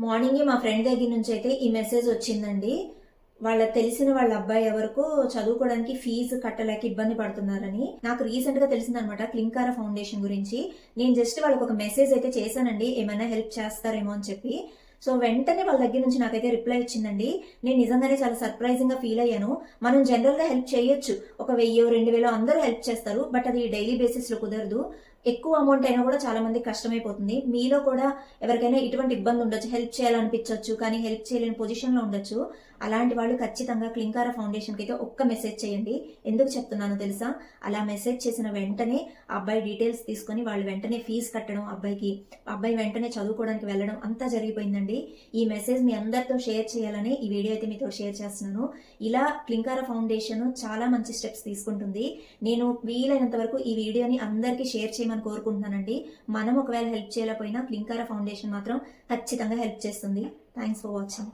Morning మా friend దగ్గర నుంచి అయితే ఈ మెసేజ్ వచ్చిందండి. తెలిసిన వాళ్ళ అబ్బాయి ఎవరికో చదువుకోవడానికి ఫీజు కట్టలేక ఇబ్బంది పడుతున్నారని. నాకు రీసెంట్ గా తెలిసిందనమాట క్లింకారా ఫౌండేషన్ గురించి. నేను జస్ట్ వాళ్ళకి ఒక మెసేజ్ అయితే చేశానండి, ఏమైనా హెల్ప్ చేస్తారేమో అని చెప్పి. సో వెంటనే వాళ్ళ దగ్గర నుంచి నాకైతే రిప్లై వచ్చిందండి. నేను నిజంగానే చాలా సర్ప్రైజింగ్ గా ఫీల్ అయ్యాను. మనం జనరల్ గా హెల్ప్ చేయొచ్చు, 1000 2000 అందరూ హెల్ప్ చేస్తారు, బట్ అది డైలీ బేసిస్ లో కుదరదు. ఎక్కువ అమౌంట్ అయినా కూడా చాలా మంది కష్టమైపోతుంది. మీలో కూడా ఎవరికైనా ఇటువంటి ఇబ్బంది ఉండొచ్చు, హెల్ప్ చేయాలనిపించవచ్చు కానీ హెల్ప్ చేయలేని పొజిషన్ లో ఉండొచ్చు. అలాంటి వాళ్ళు ఖచ్చితంగా క్లింకారా ఫౌండేషన్ కి అయితే ఒక్క మెసేజ్ చేయండి. ఎందుకు చెప్తున్నానో తెలుసా? అలా మెసేజ్ చేసిన వెంటనే ఆ అబ్బాయి డీటెయిల్స్ తీసుకుని వాళ్ళు వెంటనే ఫీజు కట్టడం, అబ్బాయి వెంటనే చదువుకోవడానికి వెళ్ళడం అంతా జరిగిపోయిందండి. ఈ మెసేజ్ మీ అందరితో షేర్ చేయాలని ఈ వీడియో అయితే మీతో షేర్ చేస్తున్నాను. ఇలా క్లింకారా ఫౌండేషన్ చాలా మంచి స్టెప్స్ తీసుకుంటుంది. నేను వీలైనంత వరకు ఈ వీడియోని అందరికీ షేర్ చేయమని కోరుకుంటున్నానండి. మనం ఒకవేళ హెల్ప్ చేయలేకపోయినా క్లింకారా ఫౌండేషన్ మాత్రం ఖచ్చితంగా హెల్ప్ చేస్తుంది. Thanks for watching.